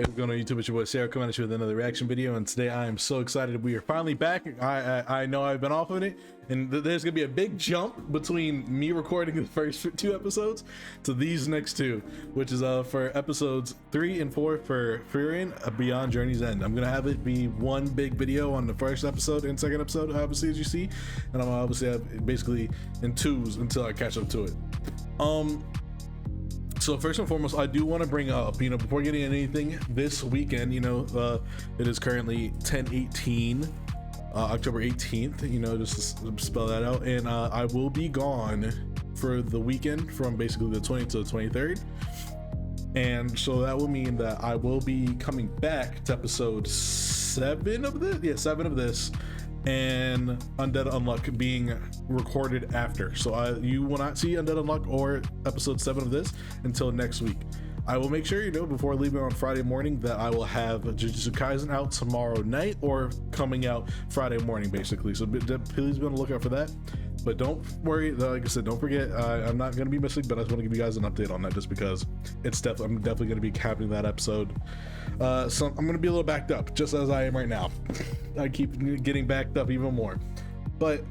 Hey, what's going on YouTube? It's your boy Sarah coming at you with another reaction video, and today I am so excited we are finally back. I know I've been off of it, and there's gonna be a big jump between me recording the first 2 episodes to these next 2, which is for episodes 3 and 4 for Frieren Beyond Journey's End. I'm gonna have it be one big video on the first episode and second episode, obviously, as you see, and I'm obviously have basically in 2s until I catch up to it. So first and foremost, I do want to bring up, before getting anything, this weekend, it is currently 10/18, October 18th, just to spell that out, and I will be gone for the weekend from basically the 20th to the 23rd, and so that will mean that I will be coming back to episode 7 of this, and Undead Unluck being recorded after. So you will not see Undead Unluck or episode 7 of this until next week. I will make sure before leaving on Friday morning that I will have Jujutsu Kaisen out tomorrow night or coming out Friday morning, basically. So please be on the lookout for that. But don't worry, like I said, don't forget, I'm not going to be missing, but I just want to give you guys an update on that, just because I'm definitely going to be capping that episode. So I'm going to be a little backed up, just as I am right now. I keep getting backed up even more. But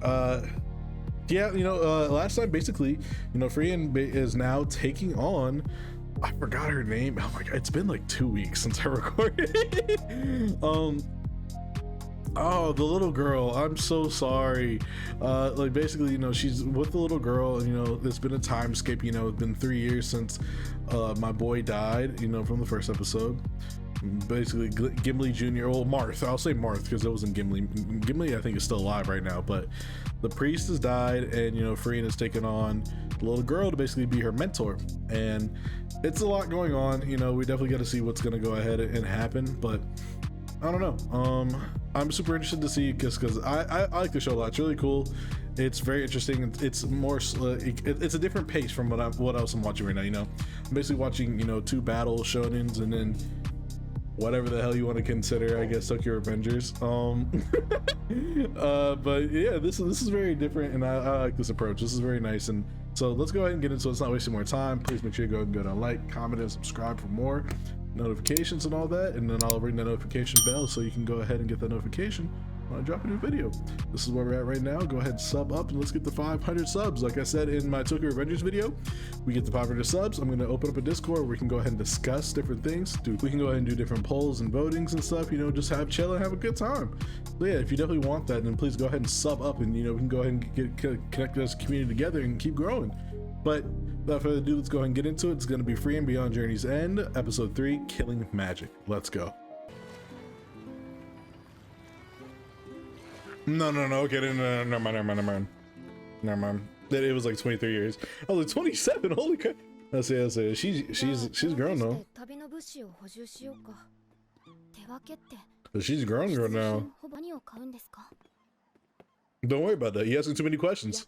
yeah, last time, basically, Frieren is now taking on, I forgot her name. Oh my god, it's been like 2 weeks since I recorded. Oh, the little girl, I'm so sorry. Like basically, she's with the little girl, and it's been a time skip. It's been 3 years since my boy died, from the first episode. Basically Gimli Jr. Well, Marth, I'll say Marth because it wasn't Gimli. Gimli I think is still alive right now, but the priest has died, and Frieren has taken on the little girl to basically be her mentor, and it's a lot going on. We definitely got to see what's going to go ahead and happen, but I don't know. I'm super interested to see because I like the show a lot. It's really cool. It's very interesting. It's more it's a different pace from what else I'm watching right now. I'm basically watching 2 battle shonens, and then whatever the hell you want to consider, I guess, Tokyo Revengers. But yeah, this is very different, and I like this approach. This is very nice, and so let's go ahead and get into it. Let's not wasting more time. Please make sure you go and like, comment, and subscribe for more notifications and all that, and then I'll ring the notification bell so you can go ahead and get that notification when I drop a new video. This is where we're at right now. Go ahead and sub up, and let's get the 500 subs. Like I said in my Tokyo Revengers video, we get the 500 subs. I'm going to open up a Discord where we can go ahead and discuss different things. Dude, we can go ahead and do different polls and votings and stuff, just chill and have a good time. So yeah, if you definitely want that, then please go ahead and sub up, and we can go ahead and connect as a community together and keep growing. But without further ado, let's go ahead and get into it. It's going to be Frieren Beyond Journey's End, episode 3, Killing Magic. Let's go. No, okay, no, never mind. It was like 23 years. I was like 27, holy crap. Let's see. She's grown though. But she's grown now. Don't worry about that. You're asking too many questions.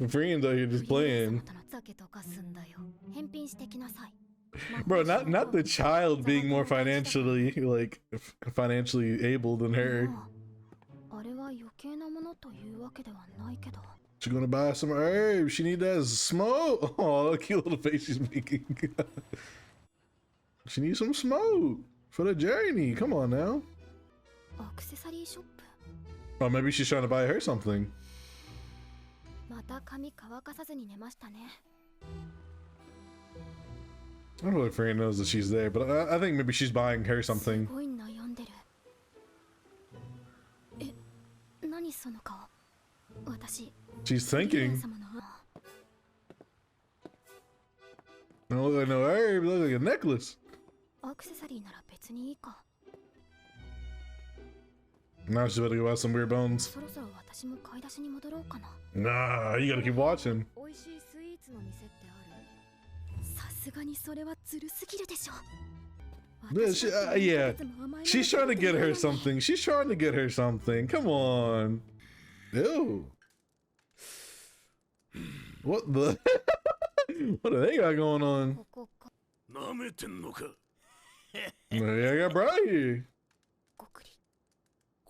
Friends out here just playing. Bro, not the child being more financially able than her. She's gonna buy some herbs. She need that smoke. Oh, look, cute little face she's making. She needs some smoke for the journey. Come on now. Oh, maybe she's trying to buy her something. I don't know if Frieren knows that she's there, but I think maybe she's buying her something. She's thinking. Don't look like no herb, look like a necklace. Now she's about to go buy some weird bones. Nah, you gotta keep watching. Yeah, she's trying to get her something. Come on. Ew. What the? What do they got going on? Yeah, I got Brian here.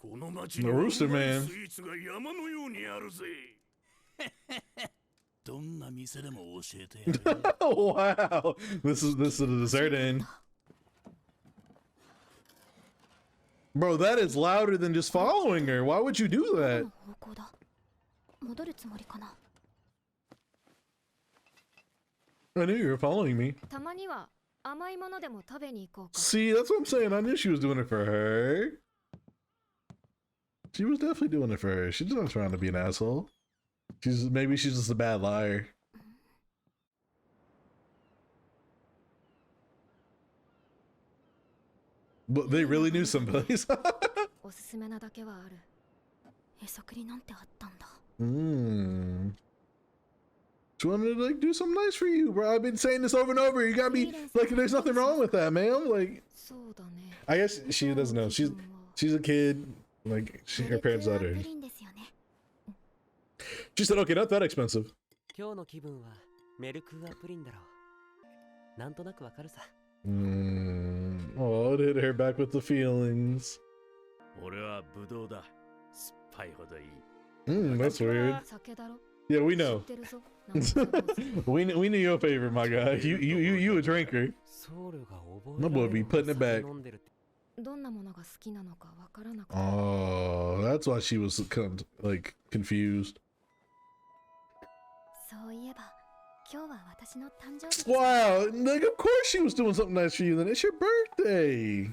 The Rooster Man. Wow, this is the dessert end. Bro, that is louder than just following her. Why would you do that? I knew you were following me. See, that's what I'm saying. I knew she was doing it for her. She was definitely doing it for her. She's not trying to be an asshole. Maybe she's just a bad liar. But they really knew somebody. She wanted to like do something nice for you, bro. I've been saying this over and over. You gotta be like, there's nothing wrong with that, man. Like, I guess she doesn't know. She's a kid. Like, her parents let her. She said, "Okay, not that expensive." Oh, it hit her back with the feelings. That's weird. Yeah, we know. we knew your favorite, my guy. You a drinker. My boy be putting it back. Oh, that's why she was like confused. Wow, like of course she was doing something nice for you. Then it's your birthday.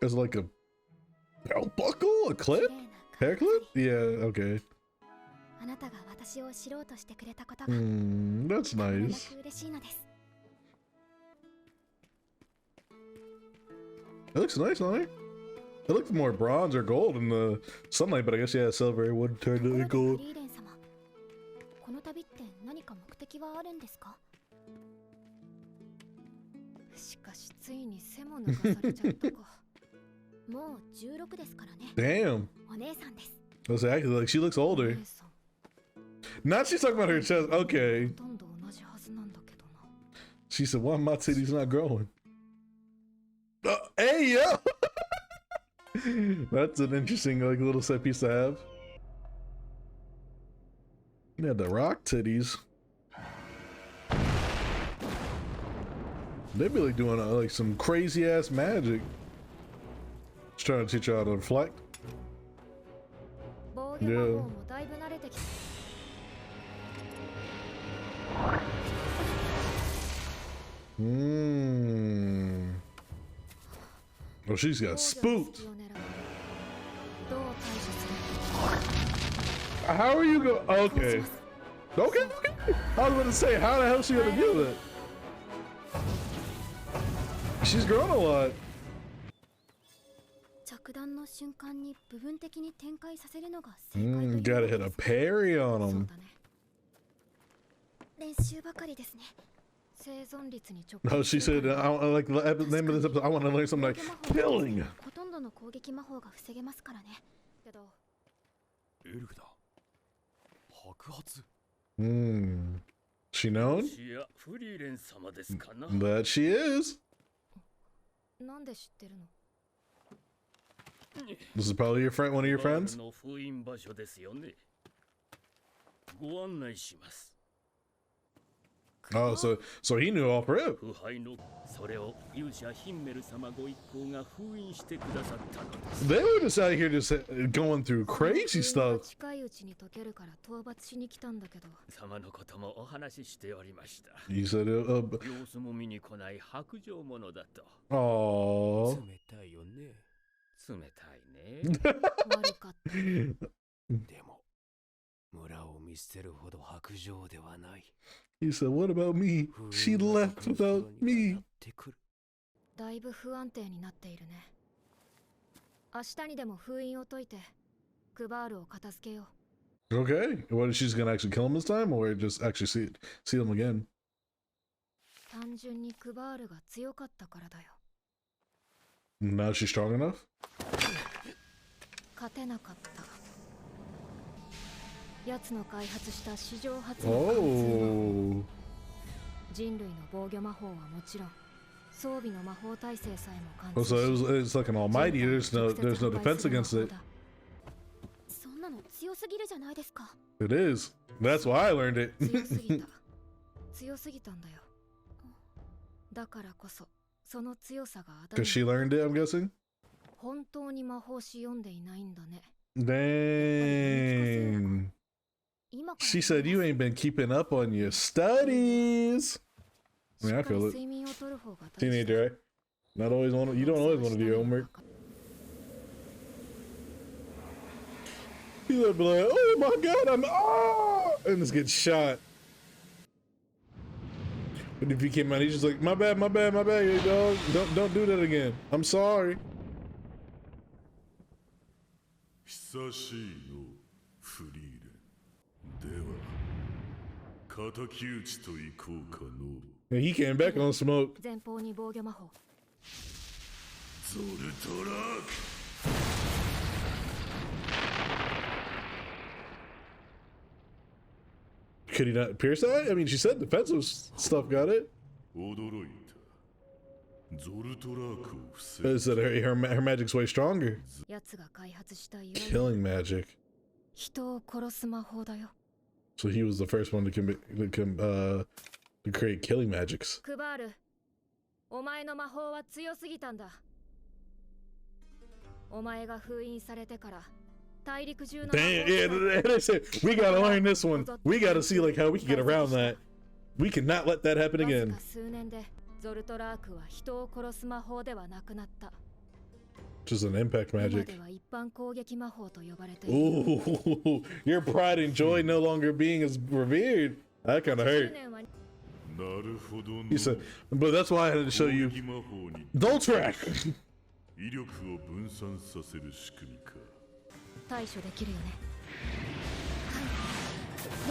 It's like a belt buckle, a clip, hair clip. Yeah, okay. That's nice. It looks nice, huh? It looks more bronze or gold in the sunlight, but I guess yeah, silver would turn to gold. Damn. That's actually like she looks older. Now she's talking about her chest. Okay. She said, "Why my titties not growing?" Hey yo. That's an interesting like little set piece to have. Yeah, the rock titties. They be like doing like some crazy ass magic. Just trying to teach you how to reflect. Yeah. Oh, she's got spooked. How are you go? Okay. Okay. I was going to say, how the hell is she gonna do that? She's grown a lot. Gotta hit a parry on him. No, she said, like the name of this episode, I want to learn something like killing. She known? That she is. This is probably your friend, one of your friends? Oh, so he knew all for it. They were just out here just going through crazy stuff. You said oh. He said, what about me? She left without me. Okay, what is she's gonna actually kill him this time, or just actually see him again? Now she's strong enough? Oh. Oh, so it's like an almighty. There's no defense against it. It is. That's why I learned it. 強すぎたんだよ。だからこそその強さが当た Because る。 she learned it, I'm guessing. 本当に魔法師読んでいないんだね。 Dang. 今から She said you ain't been keeping up on your studies. I mean, I しっかり feel 睡 it. 眠をとる方が大事だ。 Teenager, right? Not always want to, you don't always want to do your homework. He'll be like, oh my god, and just get shot. But if he came out, he's just like, my bad, you dog. Don't do that again. I'm sorry. 久しいのフリーレンでは敵討ちといこうかの And he came back on smoke. 前方に防御魔法。ゾルトラーク Could he not pierce that? I mean, she said defensive stuff got it. 驚いたゾルトラークを防ぐ Is that her magic's way stronger? 奴が開発したい Killing magic. 人を殺す魔法だよ。 So he was the first one to create killing magics. クバール、お前の魔法は強すぎたんだ。お前が封印されてから大陸中の魔法 Damn, yeah, they said we gotta learn this one. We gotta see like how we can get around that. We cannot let that happen わず again. か数年でゾルトラークは人を殺す魔法ではなくなった。 Just an impact 今 magic. では一般攻撃魔法と呼ばれている。 Ooh, your pride and joy no longer being as revered. That kind of hurt. なるほどの He said, but that's why I had to show you 攻撃魔法に Doltrak. 威力を分散させる仕組みか対処できるよね。はい。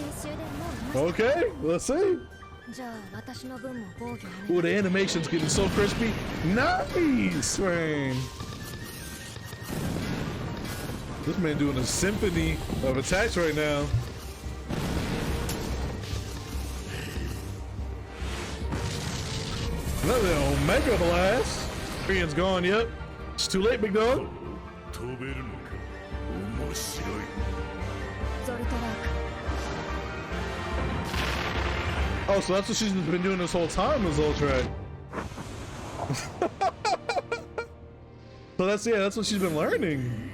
練習でもう見まし Okay, let's see. た。じゃあ私の分も防御をね。 Ooh, the animation's getting so crispy. Nice, man. This man doing a symphony of attacks right now. Another Omega Blast. Frieren's gone, yep. It's too late, big dog. 飛べるのか面白いゾルトラーク。 Oh, so that's what she's been doing this whole time, is Ultrak. So that's what she's been learning.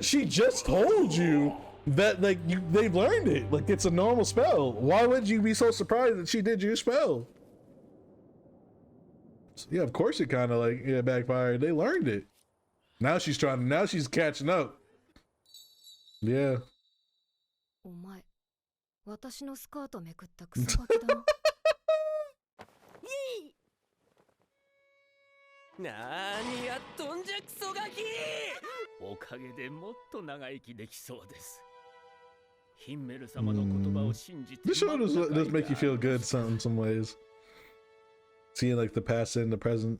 She just told you that like they've learned it. Like it's a normal spell. Why would you be so surprised that she did your spell? So, yeah, of course it kind of like backfired. They learned it. Now she's catching up. Yeah. お前、私のスカートめくったクソガキだな。なーにやっとんじゃクソガキおかげでもっと長生きできそうです。ヒンメル様の言葉を信じて This show does make you feel good in some ways. Seeing like the past and the present.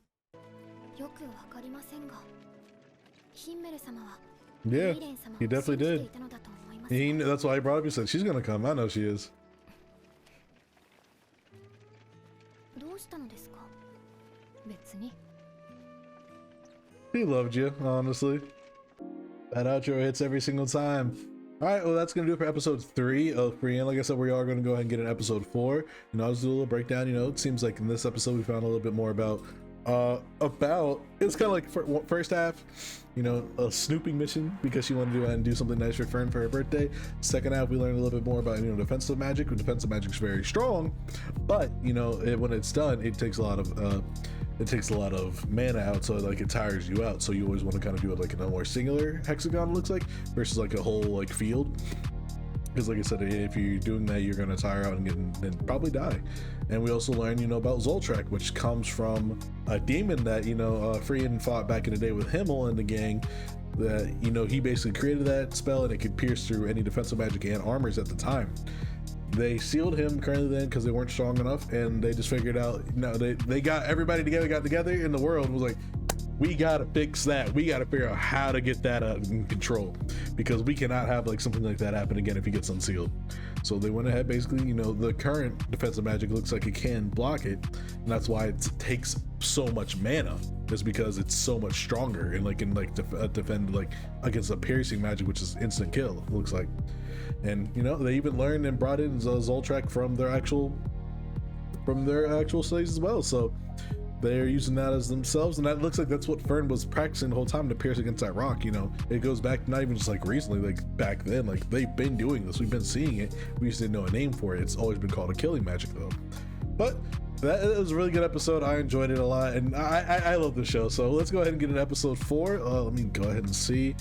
よくわかりませんが、ヒンメル様は Yeah, フリーレン様を he definitely 信じて did. いたのだと思います。 That's why he brought up. He said she's gonna come. I know she is. どうしたのですか？別に。 He loved you, honestly. That outro hits every single time. All right, well, that's going to do it for episode 3 of Frieren. Like I said, we are going to go ahead and get an episode 4. You know, I'll just do a little breakdown. You know, it seems like in this episode we found a little bit more about it's kind of like first half, you know, a snooping mission because she wanted to go ahead and do something nice for Frieren for her birthday. Second half, we learned a little bit more about, you know, defensive magic. Defensive magic's very strong, but you know, when it's done, it takes a lot of mana out, so like it tires you out. So you always want to kind of do it like in a more singular hexagon, it looks like, versus like a whole like field. Because like I said, if you're doing that, you're gonna tire out and probably die. And we also learned, you know, about Zoltrak, which comes from a demon that, you know, Frieren fought back in the day with Himmel and the gang. That, you know, he basically created that spell and it could pierce through any defensive magic and armors at the time. They sealed him currently then because they weren't strong enough, and they just figured out, you know, they got everybody together, in the world and was like, we gotta fix that. We gotta figure out how to get that in control, because we cannot have like something like that happen again if he gets unsealed. So they went ahead, basically, you know, the current defensive magic looks like it can block it, and that's why it takes so much mana is because it's so much stronger and like can like defend like against a piercing magic, which is instant kill, it looks like. And you know, they even learned and brought in Zoltrak from their actual studies as well, so they're using that as themselves, and that looks like that's what Frieren was practicing the whole time to pierce against that rock. You know, it goes back not even just like recently, like back then, like they've been doing this, we've been seeing it, we just didn't know a name for it. It's always been called a killing magic though. But that it was a really good episode. I enjoyed it a lot, and I love the show. So let's go ahead and get an episode 4. Let me go ahead and see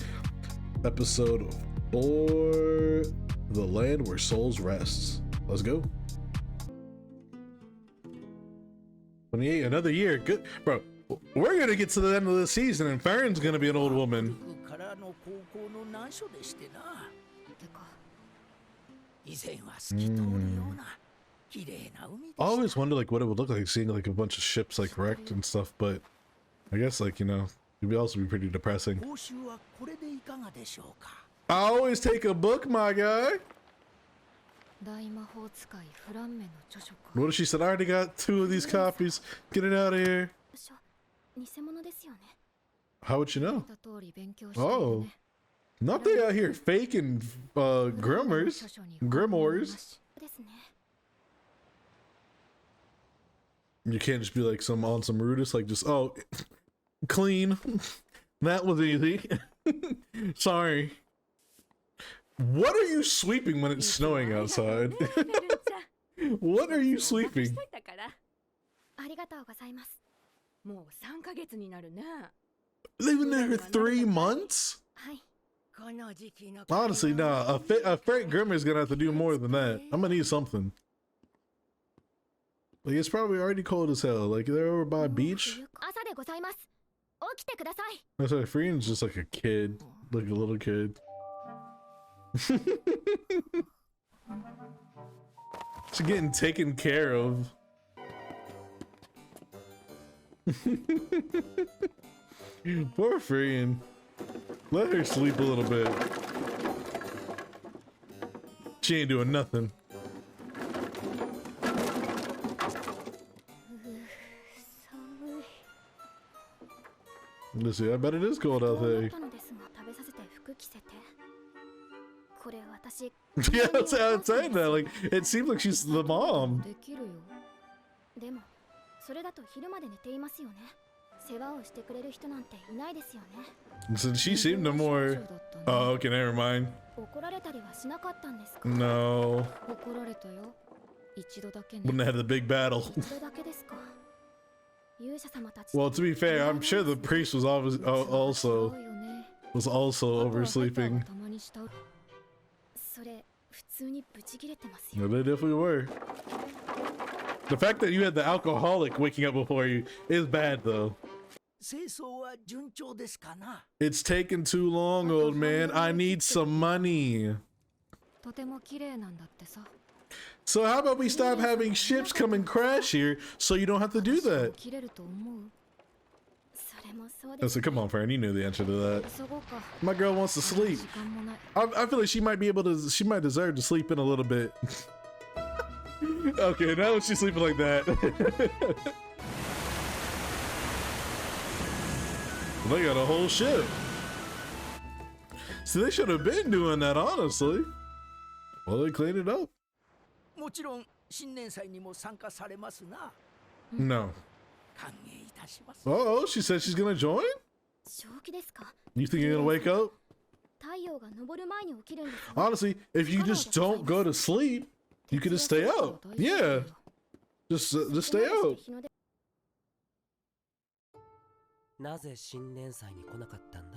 episode 4, The Land Where Souls Rests. Let's go. 28, another year. Good, bro. We're gonna get to the end of the season, and Frieren's gonna be an old woman. I always wonder like what it would look like seeing like a bunch of ships like wrecked and stuff, but I guess like, you know, it would also be pretty depressing. I always take a book, my guy. What if she said, I already got 2 of these copies, get it out of here? How would you know? Oh, not they out here faking grimoires. You can't just be like on some rudest, like just, oh, clean. That was easy. Sorry. What are you sweeping when it's snowing outside? What are you sweeping? They've been there for 3 months? Honestly, nah, a freight grimoire is gonna have to do more than that. I'm gonna need something. Like, it's probably already cold as hell. Like, they're over by a beach. That's why Frieren's just like a kid. Like a little kid. She's getting taken care of. Poor Frieren. Let her sleep a little bit. She ain't doing nothing. Let's see, I bet it is cold out there. Yeah, I'm saying that. Like, it seems like she's the mom. So she seemed to more. Oh, okay, never mind. No. Wouldn't have had the big battle. Well, to be fair, I'm sure the priest was also oversleeping. No, they definitely were. The fact that you had the alcoholic waking up before you is bad, though. It's taking too long, old man. I need some money. So how about we stop having ships come and crash here so you don't have to do that? I said, come on, Frieren, you knew the answer to that. My girl wants to sleep. I feel like she might deserve to sleep in a little bit. Okay, now she's sleeping like that. They got a whole ship. So they should have been doing that, honestly. Well, they cleaned it up. No. Oh, she said she's gonna join? You think you're gonna wake up? Honestly, if you just don't go to sleep, you can just stay out. Yeah. Just stay out.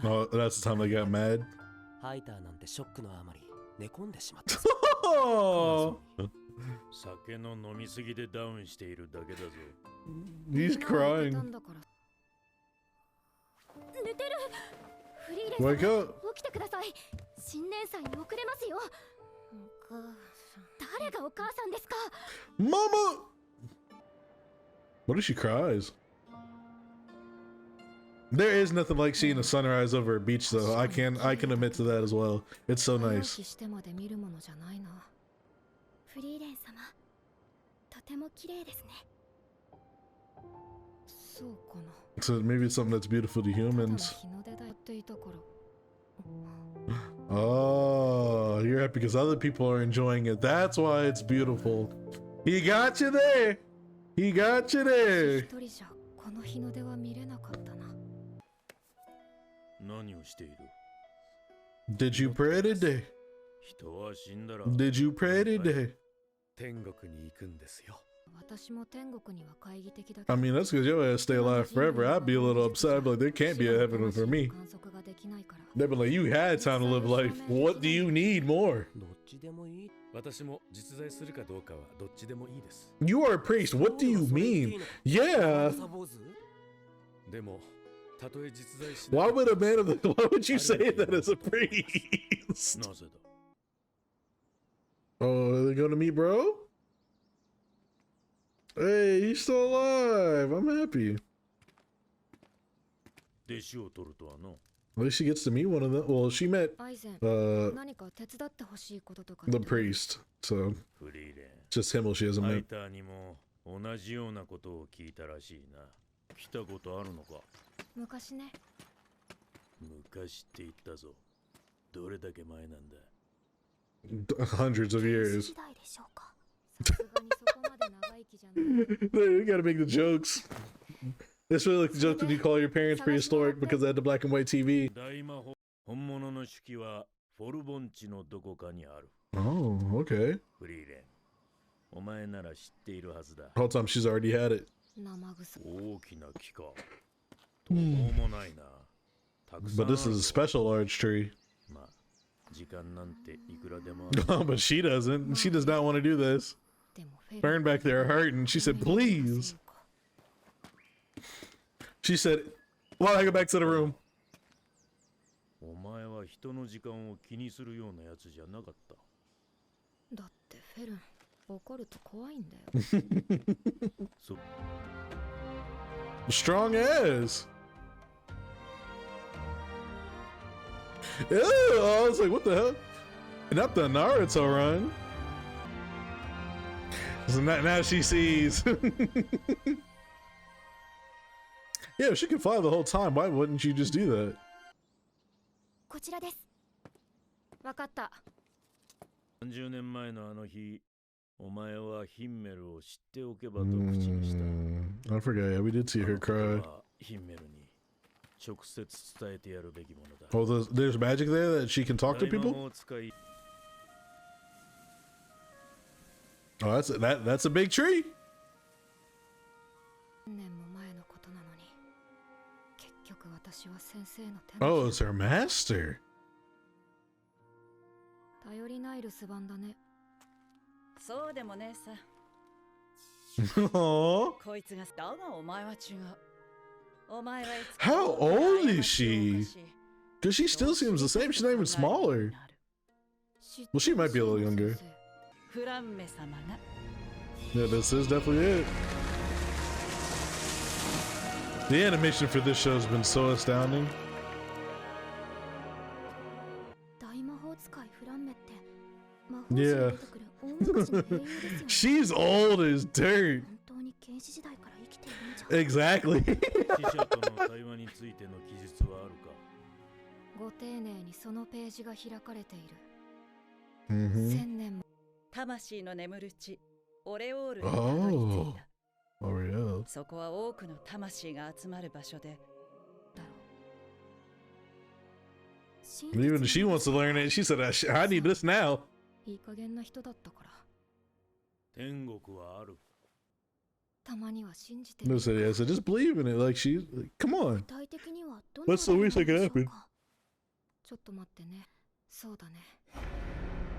Oh, that's the time they got mad. Oh. He's crying. Wake up. Mama! What if she cries? There is nothing like seeing the sunrise over a beach, though. I can admit to that as well. It's so nice. そうかな。 So maybe it's something that's beautiful to ただの humans. 日の出だっていたから。 Oh, you're happy because other people are enjoying it. That's why it's beautiful. He got you there. He got you there. 一人じゃこの日の出は見れなかったな。何をしている？ Did you pray today? 人は死んだら Did you pray today? 天国に行くんですよ。私も天国には懐疑的だけ I ど。 mean, that's because your ass stay alive forever. I'd be a little upset. I'd be like, there can't be a heaven for me. 観測ができないから。 They'd be like, you had time to live life. What do you need more? どっちでもいい。私も実在するかどうかはどっちでもいいです。 You are a priest. What do you mean? Yeah. サ坊主？でも、たとえ実在しな Why い。 would a man of the... Why would you say that as a priest? なぜだ？ Oh, are they gonna meet bro? Hey, he's still alive. I'm happy. 弟子を取るとはな。 At least she gets to meet one of them. Well, she met アイゼン、 何か手伝ってほしいこととか。 the priest. So フリーレン。 just him who she hasn't ハイ met. ターにも同じようなことを聞いたらしいな。来たことあるのか？昔ね。昔って言ったぞ。どれだけ前なんだ？ Hundreds of 時 years. 代でしょうか。さすがにそこまで長生きじゃない。 You gotta make the jokes. It's really like the jokes when you call your parents prehistoric because they had the black and white TV. 大魔法本物の手記はフォルボン地のどこかにある。 Oh, okay. フリーレン。お前なら知っているはずだ。 Whole time she's already had it. 生臭。大きな木か。途方もないな。たくさん But this is a special large tree. まあ、時間なんていくらでもある。 But she doesn't. She does not want to do this. でもフェル Fern back there hurting. She said, please. She said, well, I go back to the room. お前は人の時間を気にするようなやつじゃなかった。だってフェルン、怒ると怖いんだよ。そ Strong ass. Ew, I was like, what the hell? Not the Naruto run. So now she sees. Yeah, if she can fly the whole time, why wouldn't you just do that? こちらです。わかった。30年前のあの日、お前はヒンメルを知っておけばと口にした。 I forgot. Yeah, we did see her cry. ヒンメルに直接伝えてやるべきものだ。 Oh, there's magic there that she can talk to 大魔 people? 法を使い Oh, that's a big tree. 年も前のことなのに、結局私は先生の手 Oh, の it's her master. 頼りない留守番だね。そうでもねえさ。 Aww. こいつがだがお前は違う。お前はいつ How old is she? Because she still seems the same. She's not even smaller. Well, she might be a little younger. フランメ様が Yeah, this is definitely it. The animation for this show has been so astounding. 大魔法使いフランメって魔法師 Yeah. に出てくる大昔の英雄ですよね。 She's old as dirt. 本当に原始時代から生きているんじゃん。 Exactly. 死者との対話についての記述はあるか？ご丁寧にそのページが開かれている。 Mm-hmm. 千年も魂の眠る地オレオールにたどり着いた。 Oh, yeah. そこは多くの魂が集まる場所でだろう。 Even if she wants to learn it, she said, I need this now. いい加減な人だったから、天国はある。たまには信じて No, said, yeah, so just believe in it. Like, come on. 具体的にはどんな What's the worst that could でしょう happen? か。ちょっと待ってね。そうだね。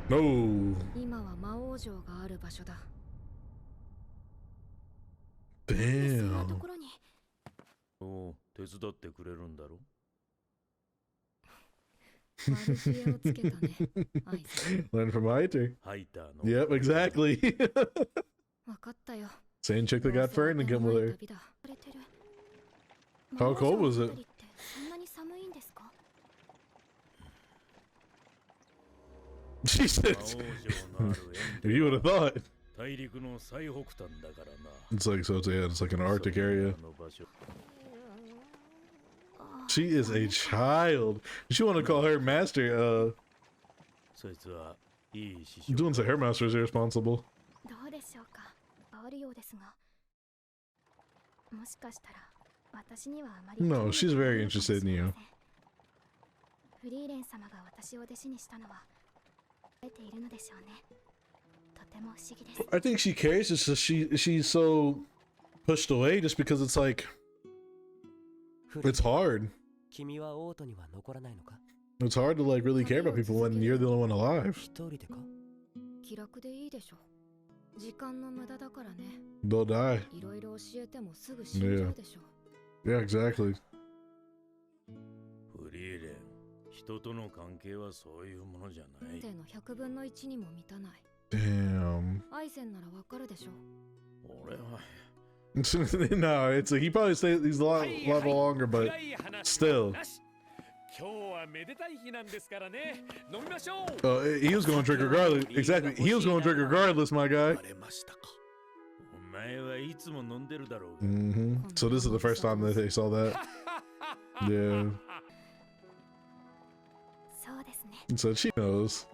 No. 今は魔王城がある場所だ。 Damn. そんなところにおう、手伝ってくれるんだろ？悪知恵をつけたね。アイズ。 Learn from Highter. ハイターの。 Yep, exactly. わかったよ。 Same chick that got Fern to come with her. 旅だ。れてる。 How cold was it? 魔王城の辺りってそんなに寒いんですか？ She said, 魔王城のあるエン if you would have thought. 大大陸の最北端だからな。 It's like, so it's, yeah, it's like an Arctic area. その場所 She is a child. She want to call her master. そいつはいい師匠 Doing say her master is irresponsible. どうでしょうか。あるようですが、もしかしたら私にはあまり No, she's very interested in you. フリーレン様が私を弟子にしたのは覚えているのでしょうね。とても不思議です。 I think she cares. It's just she's so pushed away just because it's like it's hard. 君はオートには残らないのか？ It's hard to like really care about people when you're the only one alive. 一人でか？気楽でいいでしょ。時間の無駄だからね。 They'll die. いろいろ教えてもすぐ死んじゃうでしょ。 Yeah, exactly. フリーレン、人との関係はそういうものじゃない。手の100分の1にも満たない。 Damn. アイセンならわかるでしょ。俺は No, it's like he probably stays he's a lot longer, but still. 今日はめでたい日なんですからね。飲みましょう。 He was going to drink regardless. Exactly. He was going to drink regardless, my guy. お前はいつも飲んでるだろう。 So this is the first time that they saw that. Yeah. そうですね。 So she knows.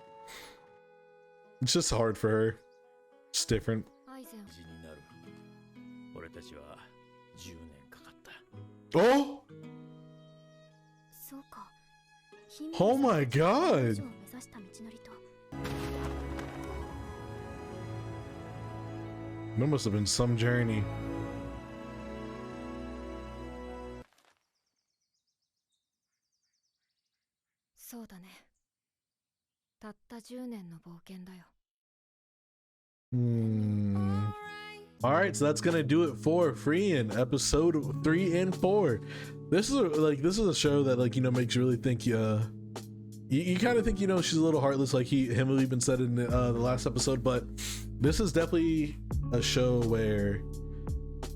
It's just hard for her. It's different. アイセン。になる。俺たちは10年かかった。 Oh! そうか。 Oh my god! を目指した道のりと。 There must have been some journey. そうだね。たった10年の冒険だよ。 Alright, so that's gonna do it for Frieren, episode 3 and 4. This is a show that, like, you know, makes you really think you kind of think, you know, she's a little heartless, like him even said in the last episode, but this is definitely a show where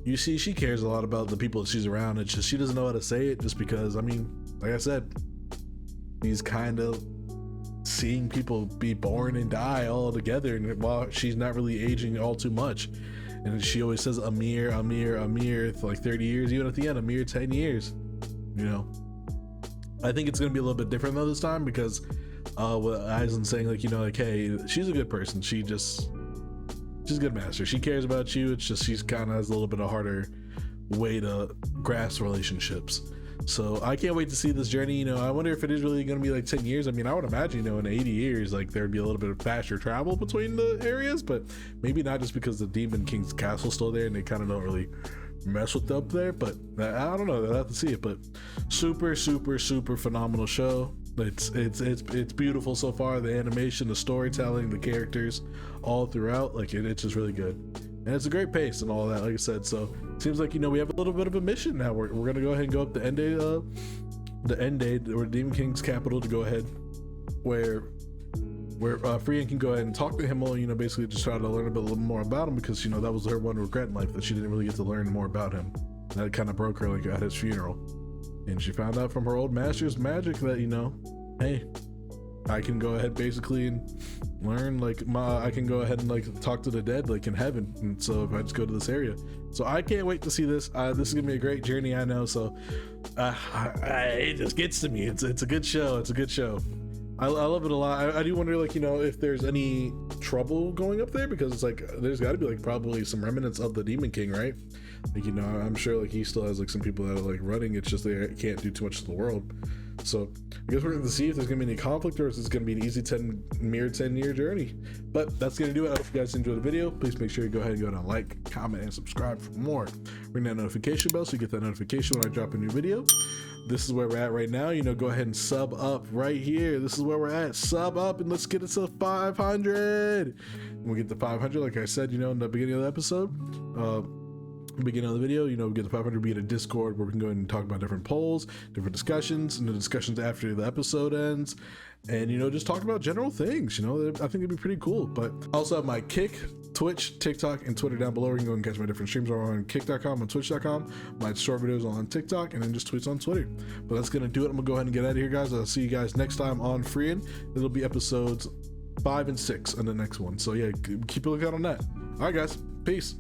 you see she cares a lot about the people that she's around. It's just she doesn't know how to say it, just because, I mean, like I said, he's kind of seeing people be born and die all together, and while she's not really aging all too much, and she always says a mere for like 30 years, even at the end, a mere 10 years, you know. I think it's gonna be a little bit different though this time, because with Aizen saying, like, you know, like, hey, she's a good person, she's a good master, she cares about you, it's just she's kind of has a little bit of harder way to grasp relationships. So I can't wait to see this journey. You know, I wonder if it is really going to be like 10 years. I mean, I would imagine, you know, in 80 years, like there'd be a little bit of faster travel between the areas, but maybe not, just because the Demon King's castle's still there and they kind of don't really mess with up there. But I don't know. I'll have to see it. But super phenomenal show. It's beautiful so far. The animation, the storytelling, the characters, all throughout. Like it's just really good. And it's a great pace and all that, like I said. So it seems like, you know, we have a little bit of a mission now. We're gonna go ahead and go up the end day, or Demon King's capital, to go ahead where Frieren can go ahead and talk to him, you know, basically just try to learn a little more about him, because, you know, that was her one regret in life, that she didn't really get to learn more about him. That kind of broke her, like, at his funeral. And she found out from her old master's magic that, you know, hey, I can go ahead basically and learn, like, I can go ahead and like talk to the dead, like in heaven. And so if I just go to this area, so I can't wait to see this. This is gonna be a great journey, I know. So it just gets to me. It's a good show. It's a good show. I love it a lot. I do wonder, like, you know, if there's any trouble going up there, because it's like there's got to be like probably some remnants of the Demon King, right? Like, you know, I'm sure like he still has like some people that are like running. It's just they can't do too much to the world. So I guess we're going to see if there's going to be any conflict, or if it's going to be an easy mere 10-year journey. But that's going to do it. I hope you guys enjoyed the video. Please make sure you go ahead and go down and like, comment, and subscribe for more. Ring that notification bell so you get that notification when I drop a new video. This is where we're at right now. You know, go ahead and sub up right here. This is where we're at. Sub up and let's get it to 500. When we get to 500, like I said, you know, in the beginning of the episode, beginning of the video, you know, we get to 500, be in a Discord where we can go ahead and talk about different polls, different discussions, and the discussions after the episode ends, and, you know, just talk about general things. You know, I think it'd be pretty cool. But I also have my Kick, Twitch, TikTok, and Twitter down below. You can go and catch my different streams over on kick.com and twitch.com. My short videos on TikTok, and then just tweets on Twitter. But that's gonna do it. I'm gonna go ahead and get out of here, guys. I'll see you guys next time on Frieren. It'll be episodes 5 and 6 on the next one. So yeah, keep a lookout on that. All right, guys. Peace.